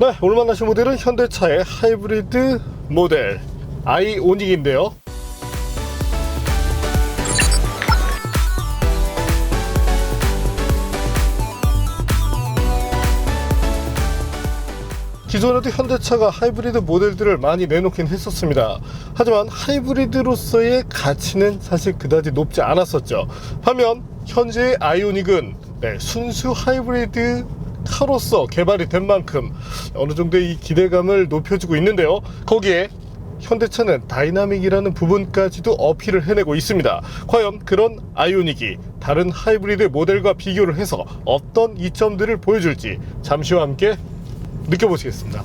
네, 오늘 만나신 모델은 현대차의 하이브리드 모델 아이오닉인데요. 기존에도 현대차가 하이브리드 모델들을 많이 내놓긴 했었습니다. 하지만 하이브리드로서의 가치는 사실 그다지 높지 않았었죠. 반면 현재의 아이오닉은 순수 하이브리드 차로서 개발이 된 만큼 어느 정도의 이 기대감을 높여주고 있는데요. 거기에 현대차는 다이나믹이라는 부분까지도 어필을 해내고 있습니다. 과연 그런 아이오닉이 다른 하이브리드 모델과 비교를 해서 어떤 이점들을 보여줄지 잠시와 함께 느껴보시겠습니다.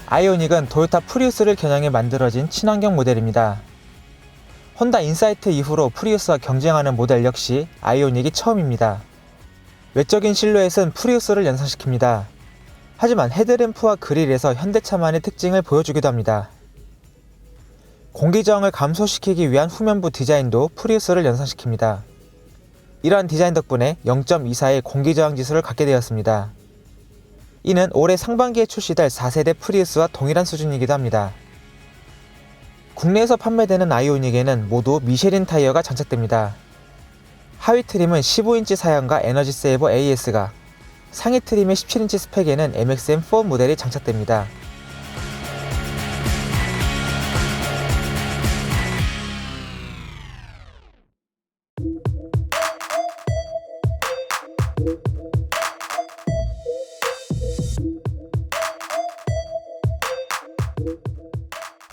아이오닉은 토요타 프리우스를 겨냥해 만들어진 친환경 모델입니다. 혼다 인사이트 이후로 프리우스와 경쟁하는 모델 역시 아이오닉이 처음입니다. 외적인 실루엣은 프리우스를 연상시킵니다. 하지만 헤드램프와 그릴에서 현대차만의 특징을 보여주기도 합니다. 공기저항을 감소시키기 위한 후면부 디자인도 프리우스를 연상시킵니다. 이러한 디자인 덕분에 0.24의 공기저항 지수를 갖게 되었습니다. 이는 올해 상반기에 출시될 4세대 프리우스와 동일한 수준이기도 합니다. 국내에서 판매되는 아이오닉에는 모두 미쉐린 타이어가 장착됩니다. 하위 트림은 15인치 사양과 에너지 세이버 AS가, 상위 트림의 17인치 스펙에는 MXM4 모델이 장착됩니다.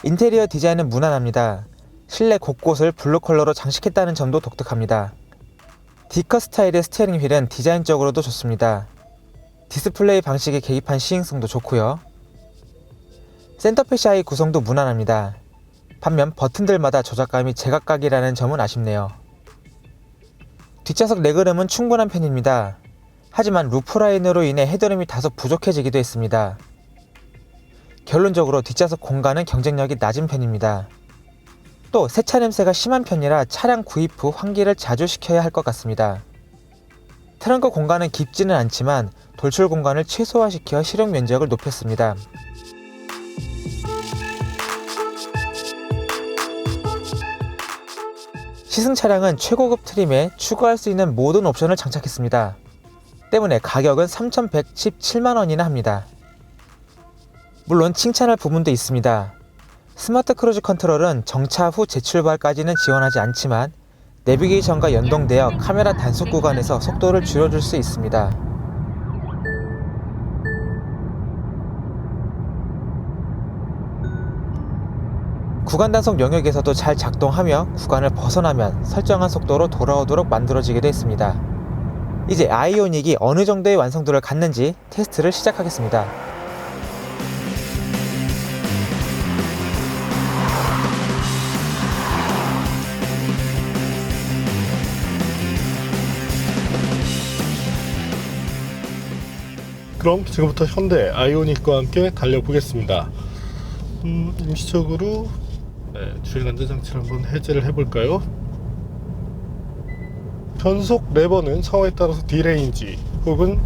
인테리어 디자인은 무난합니다. 실내 곳곳을 블루 컬러로 장식했다는 점도 독특합니다. D컷 스타일의 스티어링 휠은 디자인적으로도 좋습니다. 디스플레이 방식의 계기판 시행성도 좋고요. 센터페시아의 구성도 무난합니다. 반면 버튼들마다 조작감이 제각각이라는 점은 아쉽네요. 뒷좌석 레그룸은 충분한 편입니다. 하지만 루프라인으로 인해 헤드룸이 다소 부족해지기도 했습니다. 결론적으로 뒷좌석 공간은 경쟁력이 낮은 편입니다. 또 세차 냄새가 심한 편이라 차량 구입 후 환기를 자주 시켜야 할 것 같습니다. 트렁크 공간은 깊지는 않지만 돌출 공간을 최소화시켜 실용 면적을 높였습니다. 시승 차량은 최고급 트림에 추가할 수 있는 모든 옵션을 장착했습니다. 때문에 가격은 3,117만원이나 합니다. 물론 칭찬할 부분도 있습니다. 스마트 크루즈 컨트롤은 정차 후 재출발까지는 지원하지 않지만 내비게이션과 연동되어 카메라 단속 구간에서 속도를 줄여줄 수 있습니다. 구간 단속 영역에서도 잘 작동하며 구간을 벗어나면 설정한 속도로 돌아오도록 만들어지기도 했습니다. 이제 아이오닉이 어느 정도의 완성도를 갖는지 테스트를 시작하겠습니다. 그럼 지금부터 현대 아이오닉과 함께 달려보겠습니다. 임시적으로 주행 안전장치를 한번 해제를 해볼까요? 변속 레버는 상황에 따라서 D레인지 혹은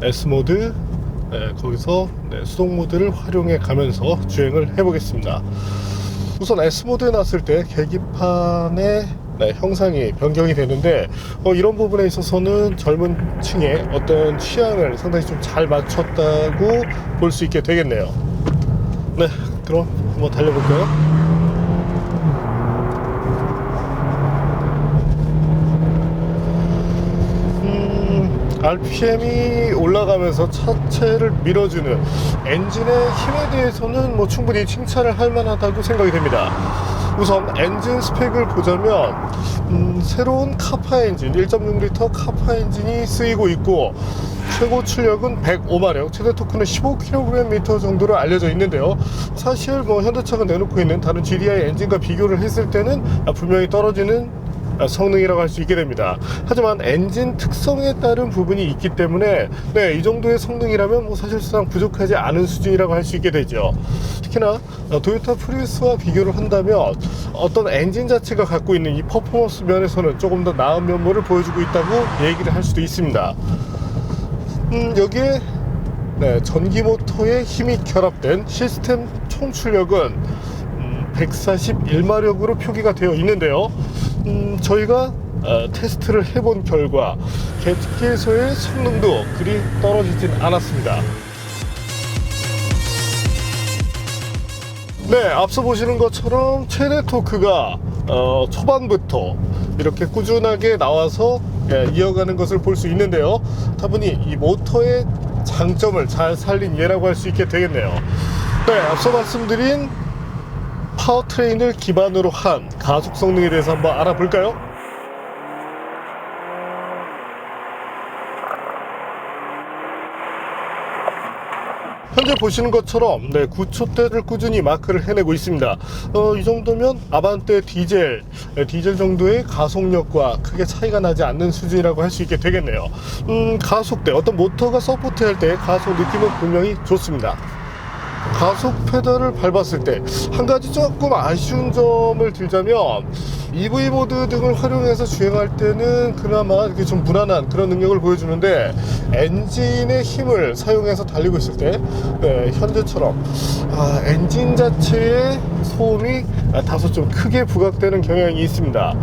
S모드, 거기서 수동 모드를 활용해 가면서 주행을 해보겠습니다. 우선 S모드에 놨을 때 계기판의 형상이 변경이 되는데 이런 부분에 있어서는 젊은 층의 어떤 취향을 상당히 좀 잘 맞췄다고 볼 수 있게 되겠네요. 네, 그럼 한번 달려볼까요? RPM이 올라가면서 차체를 밀어주는 엔진의 힘에 대해서는 충분히 칭찬을 할 만하다고 생각이 됩니다. 우선 엔진 스펙을 보자면 새로운 카파 엔진 1.6L 카파 엔진이 쓰이고 있고 최고 출력은 105마력, 최대 토크는 15kgm 정도로 알려져 있는데요. 사실 현대차가 내놓고 있는 다른 GDI 엔진과 비교를 했을 때는 분명히 떨어지는 성능이라고 할 수 있게 됩니다. 하지만 엔진 특성에 따른 부분이 있기 때문에 이 정도의 성능이라면 뭐 사실상 부족하지 않은 수준이라고 할 수 있게 되죠. 특히나 토요타 프리우스와 비교를 한다면 어떤 엔진 자체가 갖고 있는 이 퍼포먼스 면에서는 조금 더 나은 면모를 보여주고 있다고 얘기를 할 수도 있습니다. 여기에 전기 모터에 힘이 결합된 시스템 총 출력은 141마력으로 표기가 되어 있는데요. 저희가 테스트를 해본 결과 계속해서의 성능도 그리 떨어지진 않았습니다. 앞서 보시는 것처럼 최대 토크가 초반부터 이렇게 꾸준하게 나와서 이어가는 것을 볼 수 있는데요. 다분히 이 모터의 장점을 잘 살린 예라고 할 수 있게 되겠네요. 앞서 말씀드린 파워트레인을 기반으로 한 가속 성능에 대해서 한번 알아볼까요? 현재 보시는 것처럼 9초대를 꾸준히 마크를 해내고 있습니다. 이 정도면 아반떼 디젤 정도의 가속력과 크게 차이가 나지 않는 수준이라고 할 수 있게 되겠네요. 가속대, 어떤 모터가 서포트할 때 가속 느낌은 분명히 좋습니다. 가속 페달을 밟았을 때 한 가지 조금 아쉬운 점을 들자면 EV 모드 등을 활용해서 주행할 때는 그나마 이렇게 좀 무난한 그런 능력을 보여주는데 엔진의 힘을 사용해서 달리고 있을 때 현재처럼 엔진 자체의 소음이 다소 좀 크게 부각되는 경향이 있습니다.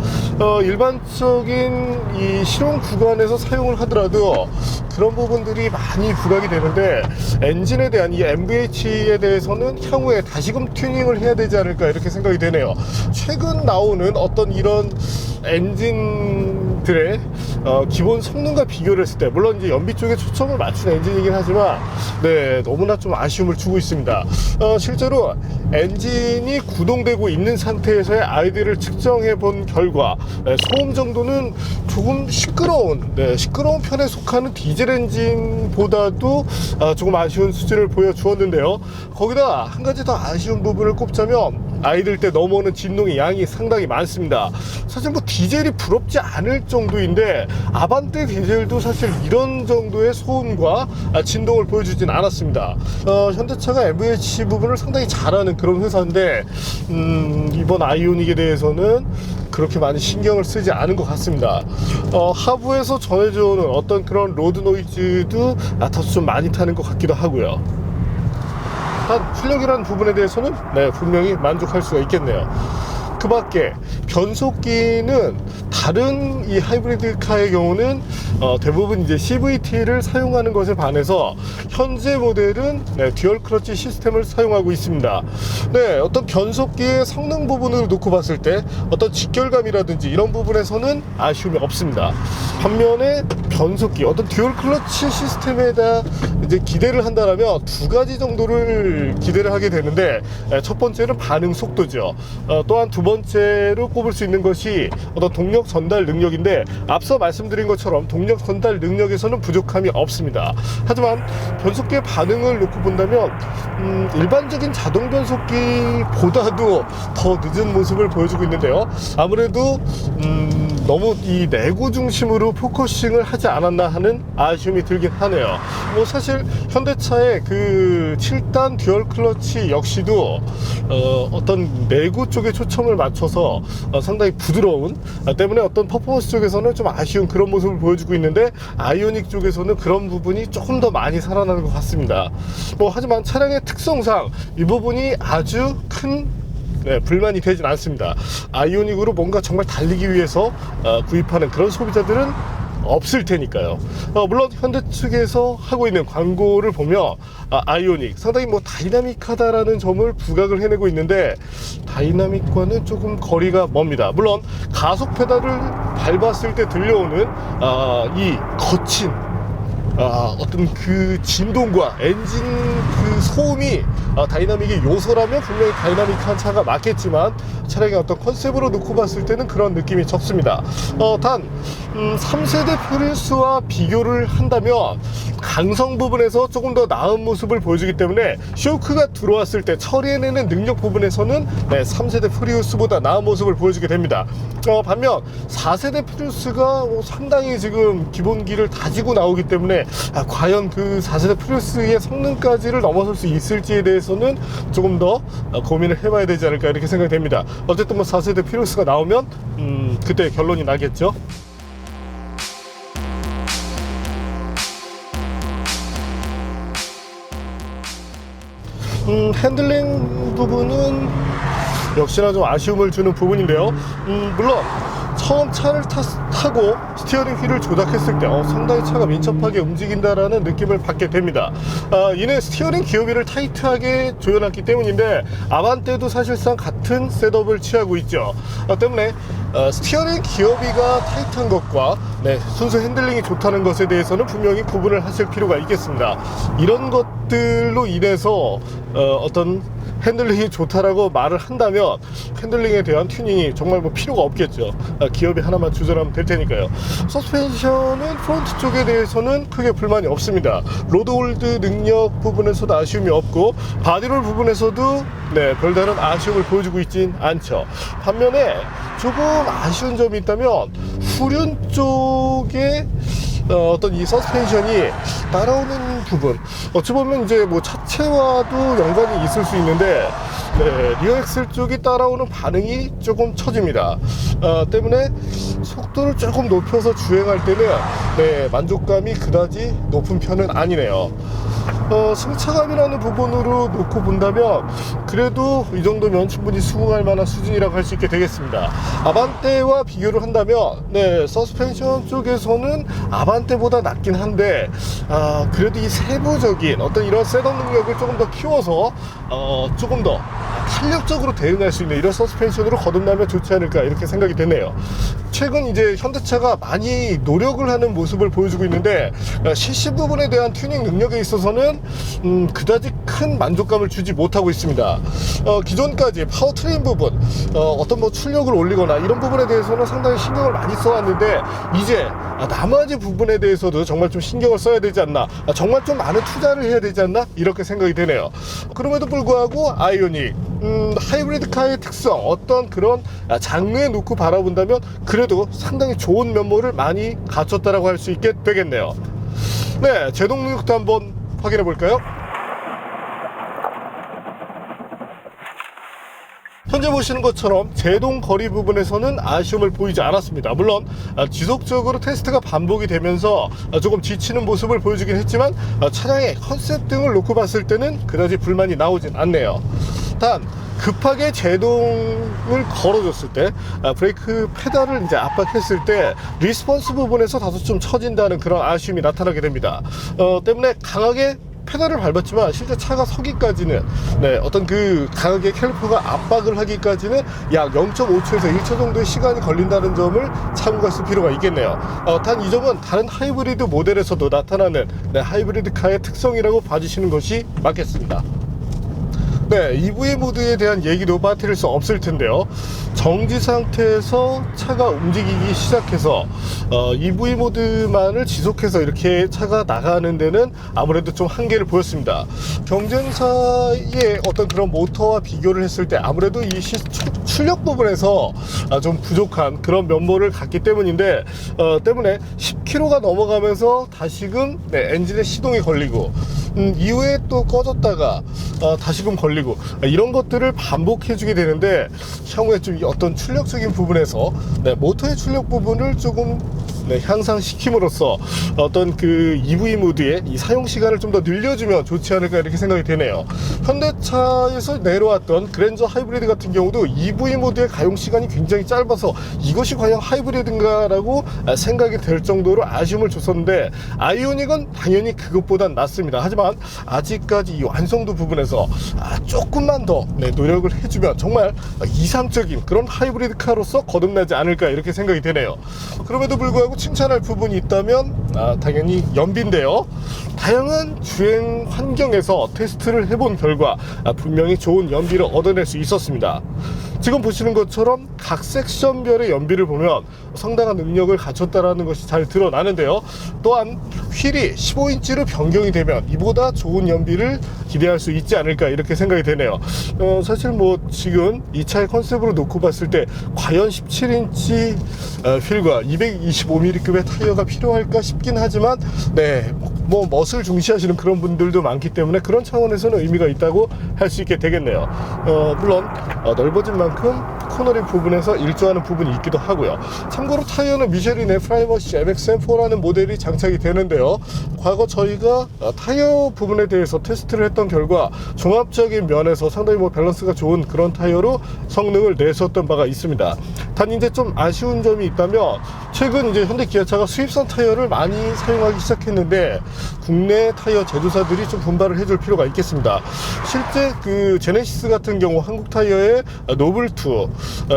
일반적인 이 실용 구간에서 사용을 하더라도 그런 부분들이 많이 부각이 되는데 엔진에 대한 이 MVH에 대해서는 향후에 다시금 튜닝을 해야 되지 않을까 이렇게 생각이 되네요. 최근 나오는 어떤 이런 엔진들의 기본 성능과 비교를 했을 때, 물론 이제 연비 쪽에 초점을 맞춘 엔진이긴 하지만 너무나 좀 아쉬움을 주고 있습니다. 실제로 엔진이 구동되고 있는 상태에서의 아이들을 측정해 본 결과 소음 정도는 조금 시끄러운 편에 속하는 디젤 엔진보다도 조금 아쉬운 수준을 보여주었는데요. 거기다 한 가지 더 아쉬운 부분을 꼽자면 아이들 때 넘어오는 진동의 양이 상당히 많습니다. 사실 뭐 디젤이 부럽지 않을 정도인데 아반떼 디젤도 사실 이런 정도의 소음과 진동을 보여주진 않았습니다. 현대차가 MVH 부분을 상당히 잘하는 그런 회사인데 이번 아이오닉에 대해서는 그렇게 많이 신경을 쓰지 않은 것 같습니다. 하부에서 전해져 오는 어떤 그런 로드 노이즈도 다소 좀 많이 타는 것 같기도 하고요. 한 출력이라는 부분에 대해서는 분명히 만족할 수가 있겠네요. 그 밖에 변속기는 다른 이 하이브리드 카의 경우는 대부분 이제 CVT를 사용하는 것에 반해서 현재 모델은 듀얼 클러치 시스템을 사용하고 있습니다. 어떤 변속기의 성능 부분을 놓고 봤을 때 어떤 직결감이라든지 이런 부분에서는 아쉬움이 없습니다. 반면에 변속기, 어떤 듀얼 클러치 시스템에다 이제 기대를 한다면 두 가지 정도를 기대를 하게 되는데, 첫 번째는 반응 속도죠. 또한 두 번째로 꼽을 수 있는 것이 어떤 동력 전달 능력인데, 앞서 말씀드린 것처럼 동력 전달 능력에서는 부족함이 없습니다. 하지만 변속기의 반응을 놓고 본다면 일반적인 자동 변속기보다도 더 늦은 모습을 보여주고 있는데요. 아무래도 너무 이 내구 중심으로 포커싱을 하지 않았나 하는 아쉬움이 들긴 하네요. 뭐 사실 현대차의 그 7단 듀얼 클러치 역시도 어떤 내구 쪽에 초점을 맞춰서 상당히 부드러운 때문에 어떤 퍼포먼스 쪽에서는 좀 아쉬운 그런 모습을 보여주고 있는데, 아이오닉 쪽에서는 그런 부분이 조금 더 많이 살아나는 것 같습니다. 하지만 차량의 특성상 이 부분이 아주 큰 불만이 되진 않습니다. 아이오닉으로 뭔가 정말 달리기 위해서 구입하는 그런 소비자들은 없을 테니까요. 물론 현대 측에서 하고 있는 광고를 보면 아이오닉 상당히 다이나믹하다라는 점을 부각을 해내고 있는데, 다이나믹과는 조금 거리가 멉니다. 물론 가속 페달을 밟았을 때 들려오는 이 거친 어떤 그 진동과 엔진 그 소음이 다이나믹의 요소라면 분명히 다이나믹한 차가 맞겠지만, 차량의 어떤 컨셉으로 놓고 봤을 때는 그런 느낌이 적습니다. 단 3세대 프리우스와 비교를 한다면 강성 부분에서 조금 더 나은 모습을 보여주기 때문에 쇼크가 들어왔을 때 처리해내는 능력 부분에서는 3세대 프리우스보다 나은 모습을 보여주게 됩니다. 반면 4세대 프리우스가 상당히 지금 기본기를 다지고 나오기 때문에 과연 그 4세대 프리우스의 성능까지를 넘어설 수 있을지에 대해서는 조금 더 고민을 해봐야 되지 않을까 이렇게 생각이 됩니다. 어쨌든 뭐 4세대 프리우스가 나오면 그때 결론이 나겠죠. 핸들링 부분은 역시나 좀 아쉬움을 주는 부분인데요. 물론 처음 차를 타고 스티어링 휠을 조작했을 때 상당히 차가 민첩하게 움직인다라는 느낌을 받게 됩니다. 이는 스티어링 기어비를 타이트하게 조여놨기 때문인데 아반떼도 사실상 같은 셋업을 취하고 있죠. 때문에 스티어링 기어비가 타이트한 것과 순수 핸들링이 좋다는 것에 대해서는 분명히 구분을 하실 필요가 있겠습니다. 이런 것들로 인해서 어떤 핸들링이 좋다라고 말을 한다면 핸들링에 대한 튜닝이 정말 뭐 필요가 없겠죠. 기어비 하나만 조절하면 될 테니까요. 서스펜션은 프론트 쪽에 대해서는 크게 불만이 없습니다. 로드홀드 능력 부분에서도 아쉬움이 없고 바디롤 부분에서도 별다른 아쉬움을 보여주고 있진 않죠. 반면에 조금 아쉬운 점이 있다면 후륜 쪽에 어떤 이 서스펜션이 따라오는 부분, 어찌 보면 이제 뭐 차체와도 연관이 있을 수 있는데 리어 엑셀 쪽이 따라오는 반응이 조금 처집니다. 때문에 속도를 조금 높여서 주행할 때는 만족감이 그다지 높은 편은 아니네요. 승차감이라는 부분으로 놓고 본다면 그래도 이 정도면 충분히 수긍할 만한 수준이라고 할 수 있게 되겠습니다. 아반떼와 비교를 한다면 서스펜션 쪽에서는 아반떼보다 낫긴 한데 그래도 이 세부적인 어떤 이런 셋업 능력을 조금 더 키워서 조금 더 탄력적으로 대응할 수 있는 이런 서스펜션으로 거듭나면 좋지 않을까 이렇게 생각이 되네요. 최근 이제 현대차가 많이 노력을 하는 모습을 보여주고 있는데 CC 부분에 대한 튜닝 능력에 있어서는 그다지 큰 만족감을 주지 못하고 있습니다. 기존까지 파워트레인 부분, 어떤 뭐 출력을 올리거나 이런 부분에 대해서는 상당히 신경을 많이 써왔는데 이제 나머지 부분에 대해서도 정말 좀 신경을 써야 되지 않나, 정말 좀 많은 투자를 해야 되지 않나 이렇게 생각이 되네요. 그럼에도 불구하고 아이오닉 하이브리드카의 특성, 어떤 그런 장르에 놓고 바라본다면 그래도 상당히 좋은 면모를 많이 갖췄다라고 할 수 있게 되겠네요. 제동 능력도 한번 확인해 볼까요? 현재 보시는 것처럼 제동 거리 부분에서는 아쉬움을 보이지 않았습니다. 물론 지속적으로 테스트가 반복이 되면서 조금 지치는 모습을 보여주긴 했지만 차량의 컨셉 등을 놓고 봤을 때는 그다지 불만이 나오진 않네요. 단 급하게 제동을 걸어줬을 때 브레이크 페달을 이제 압박했을 때 리스폰스 부분에서 다소 좀 처진다는 그런 아쉬움이 나타나게 됩니다. 때문에 강하게 페달을 밟았지만 실제 차가 서기까지는 어떤 그 강하게 캘리퍼가 압박을 하기까지는 약 0.5초에서 1초 정도의 시간이 걸린다는 점을 참고하실 필요가 있겠네요. 단 이 점은 다른 하이브리드 모델에서도 나타나는 하이브리드 카의 특성이라고 봐주시는 것이 맞겠습니다. EV 모드에 대한 얘기도 빠뜨릴 수 없을 텐데요. 정지 상태에서 차가 움직이기 시작해서 EV 모드만을 지속해서 이렇게 차가 나가는 데는 아무래도 좀 한계를 보였습니다. 경쟁사의 어떤 그런 모터와 비교를 했을 때 아무래도 이 출력 부분에서 좀 부족한 그런 면모를 갖기 때문인데 때문에 10km가 넘어가면서 다시금 엔진의 시동이 걸리고 이후에 또 꺼졌다가 다시금 걸리고 이런 것들을 반복해 주게 되는데 향후에 좀 어떤 출력적인 부분에서 모터의 출력 부분을 조금 향상시킴으로써 어떤 그 EV 모드의 이 사용 시간을 좀 더 늘려주면 좋지 않을까 이렇게 생각이 되네요. 현대차에서 내려왔던 그랜저 하이브리드 같은 경우도 EV 모드의 가용 시간이 굉장히 짧아서 이것이 과연 하이브리드인가 라고 생각이 될 정도로 아쉬움을 줬었는데 아이오닉은 당연히 그것보단 낫습니다. 하지만 아직까지 이 완성도 부분에서 조금만 더 노력을 해주면 정말 이상적인 그런 하이브리드 카로서 거듭나지 않을까 이렇게 생각이 되네요. 그럼에도 불구하고 칭찬할 부분이 있다면 당연히 연비인데요. 다양한 주행 환경에서 테스트를 해본 결과 분명히 좋은 연비를 얻어낼 수 있었습니다. 지금 보시는 것처럼 각 섹션별의 연비를 보면 상당한 능력을 갖췄다라는 것이 잘 드러나는데요. 또한 휠이 15인치로 변경이 되면 이보다 좋은 연비를 기대할 수 있지 않을까 이렇게 생각이 되네요. 사실 뭐 지금 이 차의 컨셉으로 놓고 봤을 때 과연 17인치 휠과 225mm급의 타이어가 필요할까 싶긴 하지만 뭐 멋을 중시하시는 그런 분들도 많기 때문에 그런 차원에서는 의미가 있다고 할 수 있게 되겠네요. 물론 넓어진 만큼 코너링 부분에서 일조하는 부분이 있기도 하고요. 참고로 타이어는 미쉐린의 프라이머시 MXM4라는 모델이 장착이 되는데요. 과거 저희가 타이어 부분에 대해서 테스트를 했던 결과 종합적인 면에서 상당히 뭐 밸런스가 좋은 그런 타이어로 성능을 내세웠던 바가 있습니다. 단 이제 좀 아쉬운 점이 있다면 최근 이제 현대 기아차가 수입산 타이어를 많이 사용하기 시작했는데 국내 타이어 제조사들이 좀 분발을 해줄 필요가 있겠습니다. 실제 그 제네시스 같은 경우 한국 타이어의 노블2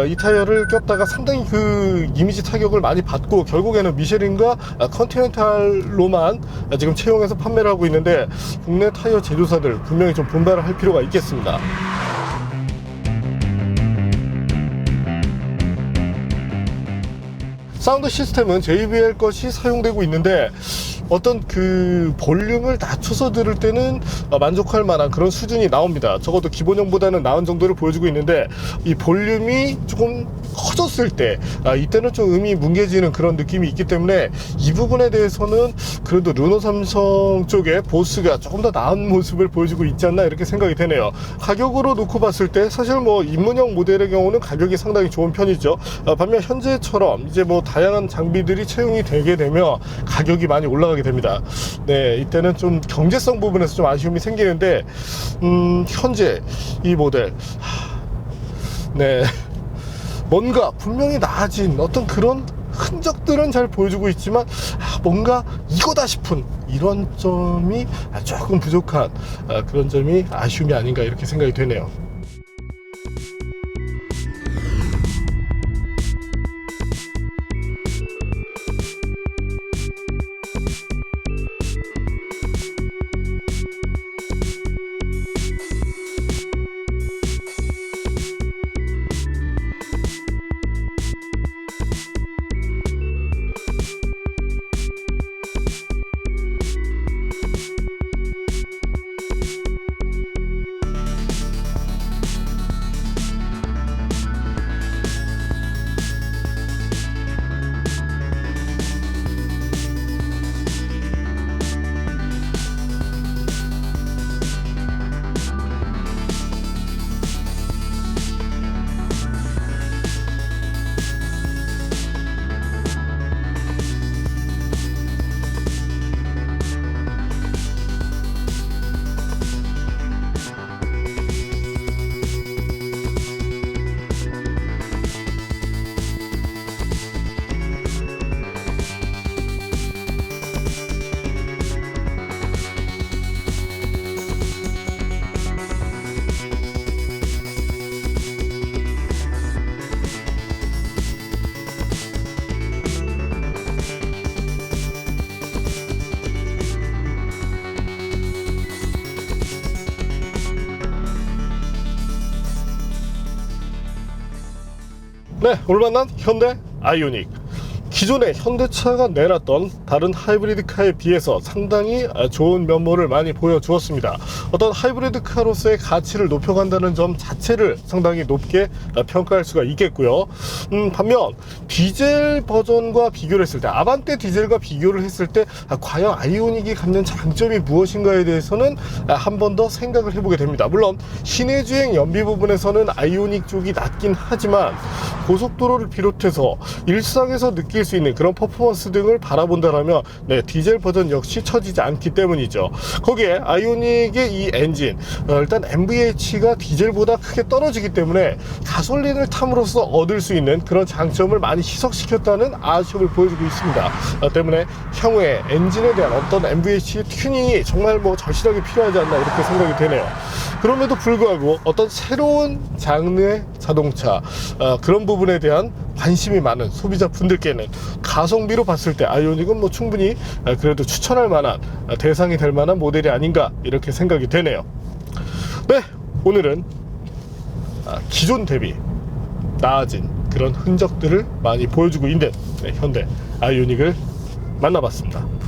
이 타이어를 꼈다가 상당히 그 이미지 타격을 많이 받고 결국에는 미쉐린과 컨티넨탈로만 지금 채용해서 판매를 하고 있는데 국내 타이어 제조사들 분명히 좀 분발을 할 필요가 있겠습니다. 사운드 시스템은 JBL 것이 사용되고 있는데 어떤 그 볼륨을 낮춰서 들을 때는 만족할 만한 그런 수준이 나옵니다. 적어도 기본형보다는 나은 정도를 보여주고 있는데 이 볼륨이 조금 커졌을 때 이때는 좀 음이 뭉개지는 그런 느낌이 있기 때문에 이 부분에 대해서는 그래도 르노 삼성 쪽의 보스가 조금 더 나은 모습을 보여주고 있지 않나 이렇게 생각이 되네요. 가격으로 놓고 봤을 때 사실 뭐 입문형 모델의 경우는 가격이 상당히 좋은 편이죠. 반면 현재처럼 이제 뭐 다양한 장비들이 채용이 되게 되면 가격이 많이 올라가게 됩니다. 이때는 좀 경제성 부분에서 좀 아쉬움이 생기는데 현재 이 모델 뭔가 분명히 나아진 어떤 그런 흔적들은 잘 보여주고 있지만 뭔가 이거다 싶은 이런 점이 조금 부족한 그런 점이 아쉬움이 아닌가 이렇게 생각이 되네요. 오늘 만난 현대 아이오닉. 기존의 현대차가 내놨던 다른 하이브리드카에 비해서 상당히 좋은 면모를 많이 보여주었습니다. 어떤 하이브리드카로서의 가치를 높여간다는 점 자체를 상당히 높게 평가할 수가 있겠고요. 반면 디젤 버전과 비교를 했을 때, 아반떼 디젤과 비교를 했을 때 과연 아이오닉이 갖는 장점이 무엇인가에 대해서는 한 번 더 생각을 해보게 됩니다. 물론 시내주행 연비 부분에서는 아이오닉 쪽이 낮긴 하지만 고속도로를 비롯해서 일상에서 느낄 수 있는 그런 퍼포먼스 등을 바라본다면 디젤 버전 역시 처지지 않기 때문이죠. 거기에 아이오닉의 이 엔진, 일단 MVH가 디젤보다 크게 떨어지기 때문에 가솔린을 탐으로써 얻을 수 있는 그런 장점을 많이 희석시켰다는 아쉬움을 보여주고 있습니다. 때문에 향후에 엔진에 대한 어떤 MVH 튜닝이 정말 뭐 절실하게 필요하지 않나 이렇게 생각이 되네요. 그럼에도 불구하고 어떤 새로운 장르의 자동차, 그런 부분에 대한 관심이 많은 소비자 분들께는 가성비로 봤을 때 아이오닉은 뭐 충분히 그래도 추천할 만한 대상이 될 만한 모델이 아닌가 이렇게 생각이 되네요. 오늘은 기존 대비 나아진 그런 흔적들을 많이 보여주고 있는 현대 아이오닉을 만나봤습니다.